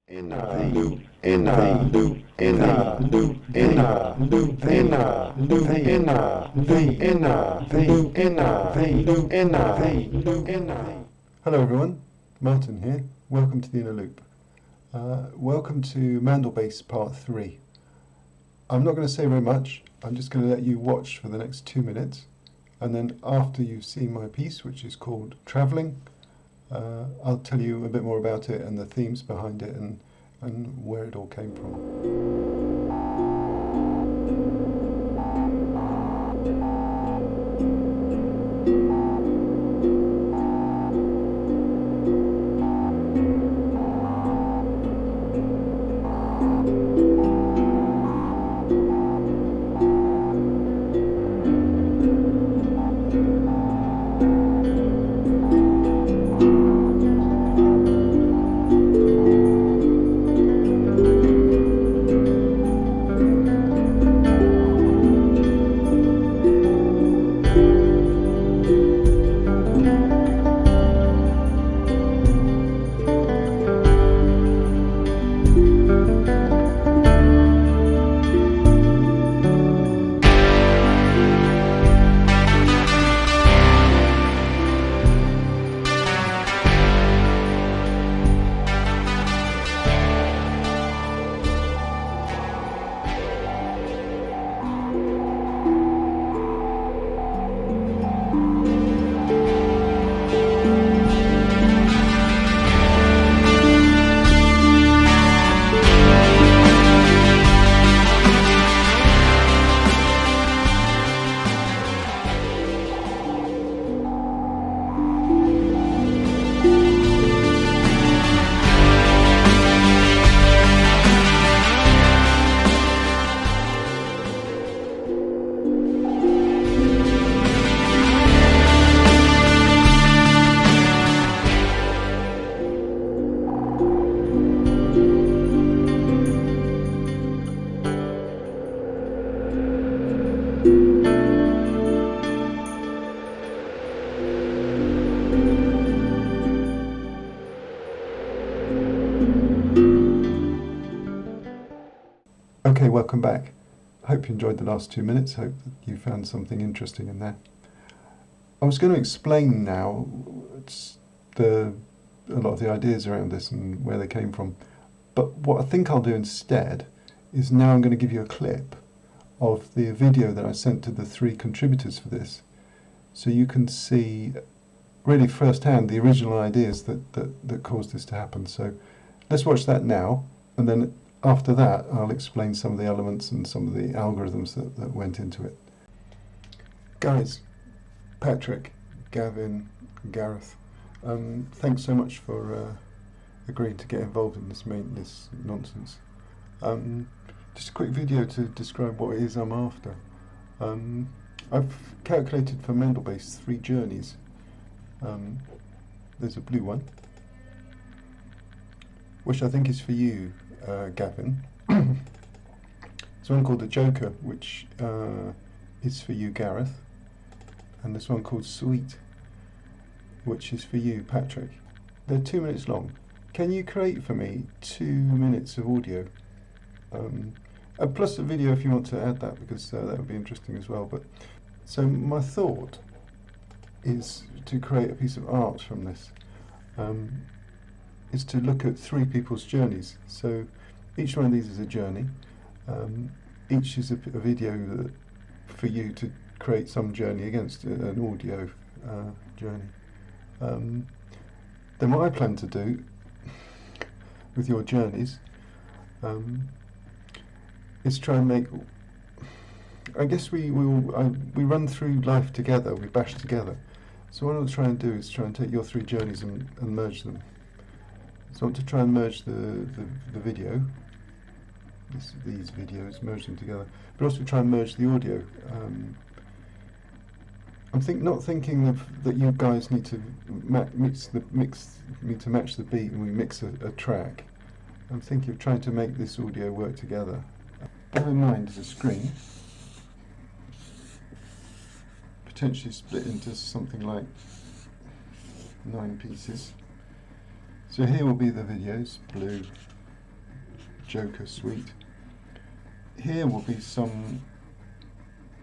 In the loop, in the loop, in the loop, in the loop, in the loop, in the loop, in the loop, in the loop, in the loop, in the. Hello everyone, Martin here. Welcome to the Inner Loop. Welcome to MandleBass Part 3. I'm not going to say very much. I'm just going to let you watch for the next 2 minutes, and then after you've seen my piece, which is called Travelling, I'll tell you a bit more about it and the themes behind it and where it all came from. Okay, welcome back. Hope you enjoyed the last 2 minutes. Hope that you found something interesting in there. I was going to explain now a lot of the ideas around this and where they came from. But what I think I'll do instead is now I'm going to give you a clip of the video that I sent to the 3 contributors for this, so you can see really firsthand the original ideas that caused this to happen. So let's watch that now, and then after that I'll explain some of the elements and some of the algorithms that went into it. Guys, Patrick, Gavin, Gareth, thanks so much for agreeing to get involved in this nonsense. Just a quick video to describe what it is I'm after. I've calculated for MandleBass 3 journeys. There's a blue one, which I think is for you, Gavin. There's one called the Joker, which is for you, Gareth. And there's one called Sweet, which is for you, Patrick. They're 2 minutes long. Can you create for me 2 minutes of audio? Plus a video if you want to add that, because that would be interesting as well. But so my thought is to create a piece of art from this. Is to look at 3 people's journeys. So each one of these is a journey. Each is a video for you to create some journey against an audio journey. Then what I plan to do with your journeys is try and make, I guess we run through life together, we bash together. So what I'll try and do is try and take your 3 journeys and merge them. So I want to try and merge the video, these videos, merge them together, but also try and merge the audio. I'm not thinking that you guys need to match the beat and we mix a track. I'm thinking of trying to make this audio work together. Bear in mind there's a screen, potentially split into something like 9 pieces. So here will be the videos, blue, Joker suite. Here will be some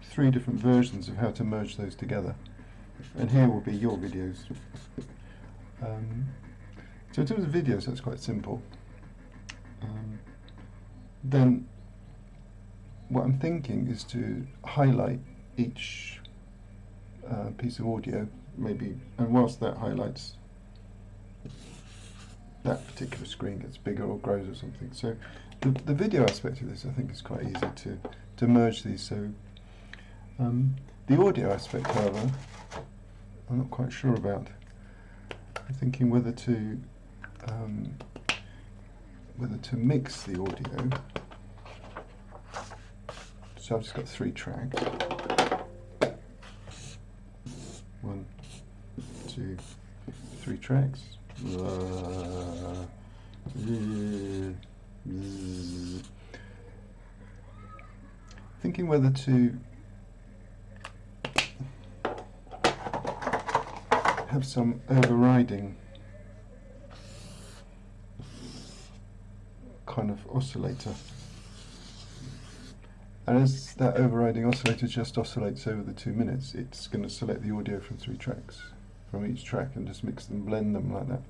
3 different versions of how to merge those together, and here will be your videos. So in terms of videos, that's quite simple. Then what I'm thinking is to highlight each piece of audio, maybe, and whilst that highlights, that particular screen gets bigger or grows or something. So the video aspect of this, I think, is quite easy to merge these. So the audio aspect, however, I'm not quite sure about. I'm thinking whether to mix the audio. So I've just got 3 tracks. 1, 2, 3 tracks. Thinking whether to have some overriding kind of oscillator. And as that overriding oscillator just oscillates over the 2 minutes, it's going to select the audio from 3 tracks, from each track, and just mix them, blend them like that.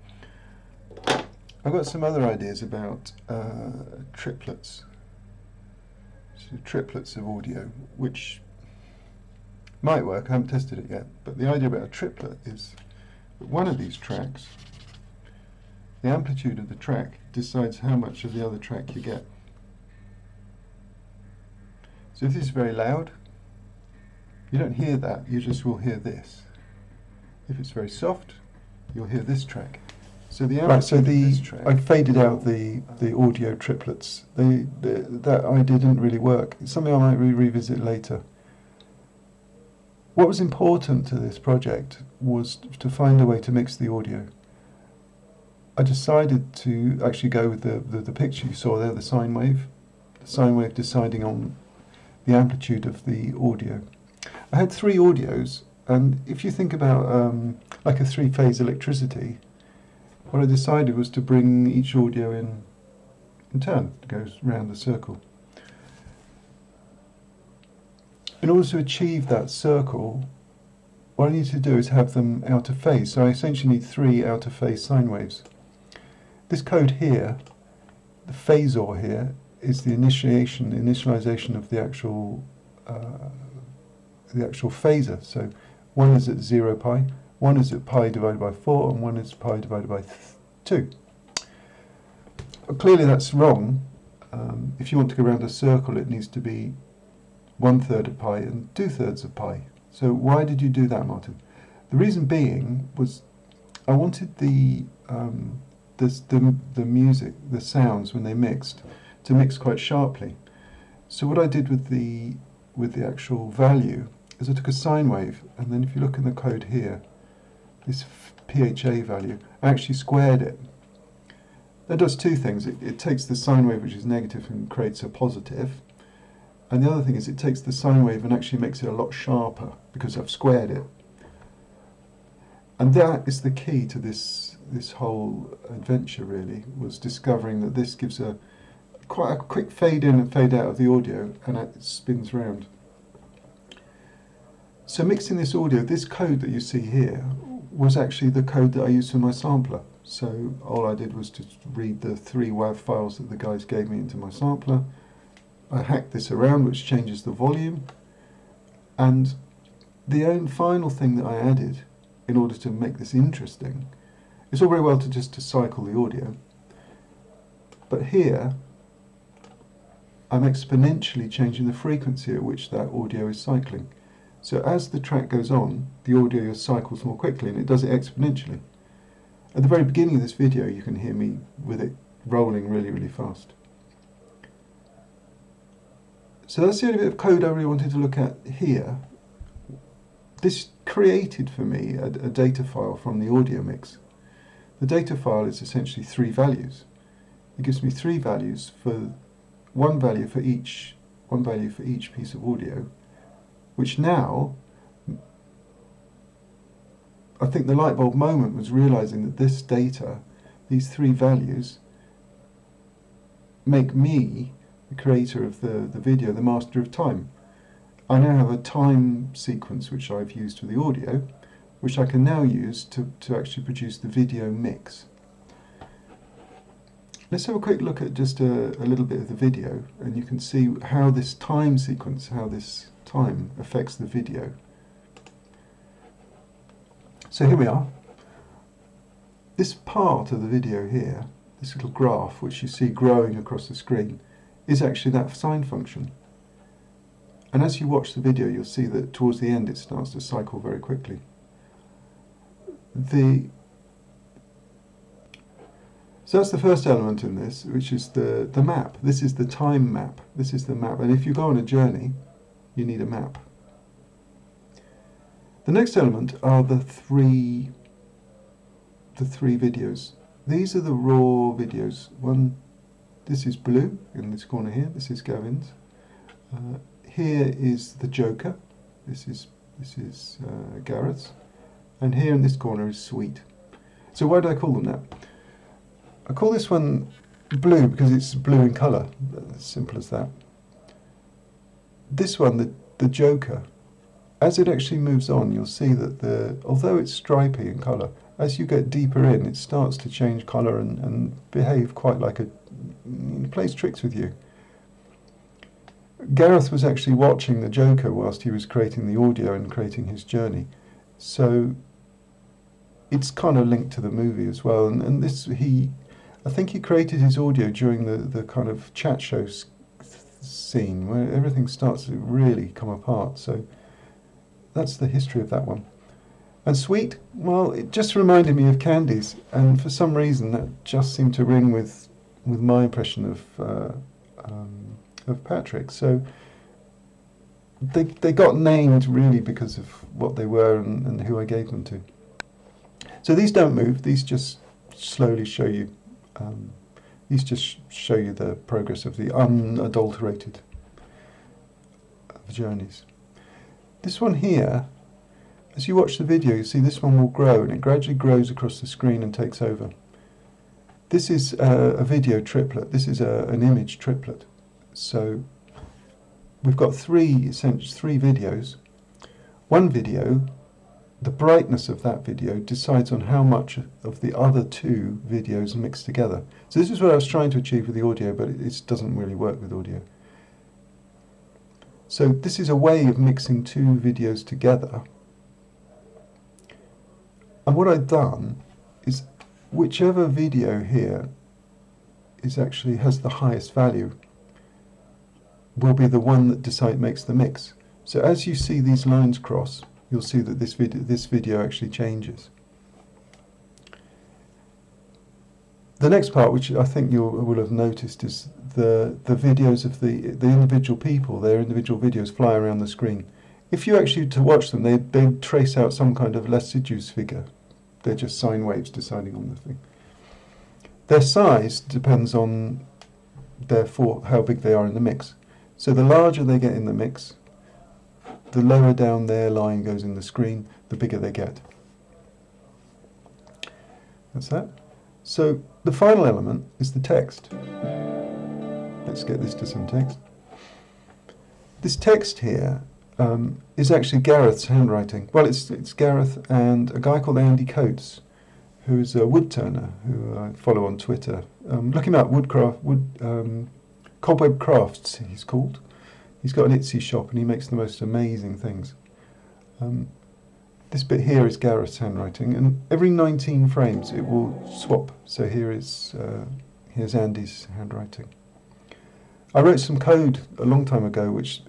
I've got some other ideas about triplets. So triplets of audio, which might work. I haven't tested it yet, but the idea about a triplet is that one of these tracks, the amplitude of the track decides how much of the other track you get. So if this is very loud, you don't hear that, you just will hear this. If it's very soft, you'll hear this track. So the amplitude of this track, I faded out the audio triplets. That idea didn't really work. It's something I might revisit later. What was important to this project was to find a way to mix the audio. I decided to actually go with the picture you saw there, the sine wave deciding on the amplitude of the audio. I had 3 audios, and if you think about like a 3-phase electricity, what I decided was to bring each audio in turn. It goes round the circle. In order to achieve that circle, what I need to do is have them out of phase. So I essentially need 3 out of phase sine waves. This code here, the phasor here, is the initialization of the actual phasor. So one is at 0 pi, one is at pi divided by 4, and one is pi divided by 2. But clearly that's wrong. If you want to go around a circle, it needs to be 1/3 of pi and 2/3 of pi. So why did you do that, Martin? The reason being was I wanted the music, the sounds when they mixed, to mix quite sharply. So what I did with the actual value is I took a sine wave, and then if you look in the code here, this PHA value, I actually squared it. That does 2 things. It takes the sine wave, which is negative, and creates a positive. And the other thing is it takes the sine wave and actually makes it a lot sharper because I've squared it. And that is the key to this whole adventure, really, was discovering that this gives quite a quick fade in and fade out of the audio, and it spins round. So mixing this audio, this code that you see here, was actually the code that I used for my sampler. So all I did was to read the 3 WAV files that the guys gave me into my sampler. I hacked this around, which changes the volume. And the final thing that I added in order to make this interesting, it's all very well to just cycle the audio, but here I'm exponentially changing the frequency at which that audio is cycling. So as the track goes on, the audio cycles more quickly, and it does it exponentially. At the very beginning of this video, you can hear me with it rolling really, really fast. So that's the only bit of code I really wanted to look at here. This created for me a data file from the audio mix. The data file is essentially 3 values. It gives me 3 values for one value for each piece of audio, which now, I think the light bulb moment was realizing that this data, these 3 values, make me, the creator of the video, the master of time. I now have a time sequence which I've used for the audio, which I can now use to actually produce the video mix. Let's have a quick look at just a little bit of the video, and you can see how this time sequence, how this time affects the video. So here we are. This part of the video here, this little graph which you see growing across the screen, is actually that sine function. And as you watch the video, you'll see that towards the end it starts to cycle very quickly. So that's the first element in this, which is the map. This is the time map. This is the map. And if you go on a journey, you need a map. The next element are the three videos. These are the raw videos. This is Blue in this corner here. This is Gavin's. Here is the Joker. This is Gareth's. And here in this corner is Sweet. So why do I call them that? I call this one Blue because it's blue in colour. As simple as that. This one, the Joker, as it actually moves on, you'll see that although it's stripy in colour, as you get deeper in, it starts to change colour and behave quite like it plays tricks with you. Gareth was actually watching the Joker whilst he was creating the audio and creating his journey. So it's kind of linked to the movie as well. And this, I think he created his audio during the kind of chat show scene where everything starts to really come apart. So that's the history of that one. And Sweet, well, it just reminded me of candies, and for some reason that just seemed to ring with my impression of Patrick. So they got named really because of what they were and who I gave them to. So these don't move. These just slowly show you. These just show you the progress of the unadulterated journeys. This one here, as you watch the video, you see this one will grow, and it gradually grows across the screen and takes over. This is a video triplet. This is an image triplet. So we've got three videos. One video, the brightness of that video decides on how much of the other two videos mix together. So this is what I was trying to achieve with the audio, but it doesn't really work with audio. So this is a way of mixing two videos together. And what I've done is whichever video here actually has the highest value will be the one that makes the mix. So as you see these lines cross, you'll see that this video actually changes. The next part, which I think you will have noticed, is the videos of the individual people. Their individual videos fly around the screen. If you actually to watch them, they trace out some kind of Lasidu's figure. They're just sine waves deciding on the thing. Their size depends on therefore how big they are in the mix. So the larger they get in the mix, the lower down their line goes in the screen, the bigger they get. That's that. So the final element is the text. Let's get this to some text. This text here is actually Gareth's handwriting. Well, it's Gareth and a guy called Andy Coates, who's a wood turner who I follow on Twitter. Look him up, Cobweb Crafts, he's called. He's got an Etsy shop and he makes the most amazing things. This bit here is Gareth's handwriting, and every 19 frames it will swap. So here's Andy's handwriting. I wrote some code a long time ago which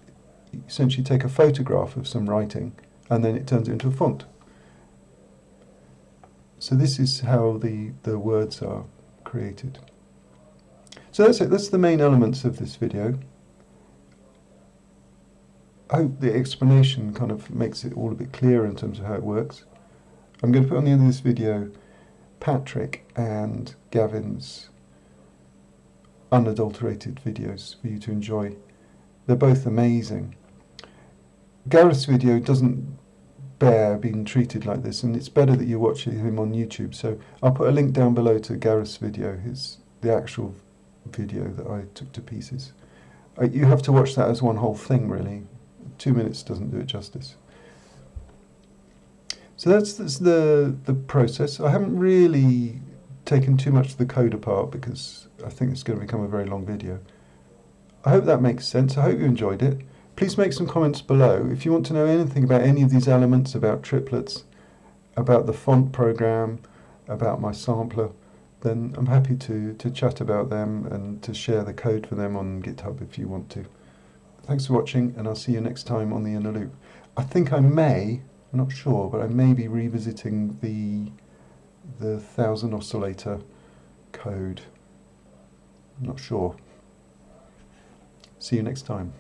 essentially take a photograph of some writing and then it turns it into a font. So this is how the words are created. So that's it. That's the main elements of this video. I hope the explanation kind of makes it all a bit clearer in terms of how it works. I'm going to put on the end of this video Patrick and Gavin's unadulterated videos for you to enjoy. They're both amazing. Gareth's video doesn't bear being treated like this, and it's better that you watch him on YouTube. So I'll put a link down below to Gareth's video, the actual video that I took to pieces. You have to watch that as one whole thing, really. 2 minutes doesn't do it justice. So that's the process. I haven't really taken too much of the code apart because I think it's going to become a very long video. I hope that makes sense. I hope you enjoyed it. Please make some comments below. If you want to know anything about any of these elements, about triplets, about the font program, about my sampler, then I'm happy to chat about them and to share the code for them on GitHub if you want to. Thanks for watching, and I'll see you next time on the Inner Loop. I think I may, I'm not sure, but I may be revisiting the 1000 oscillator code. I'm not sure. See you next time.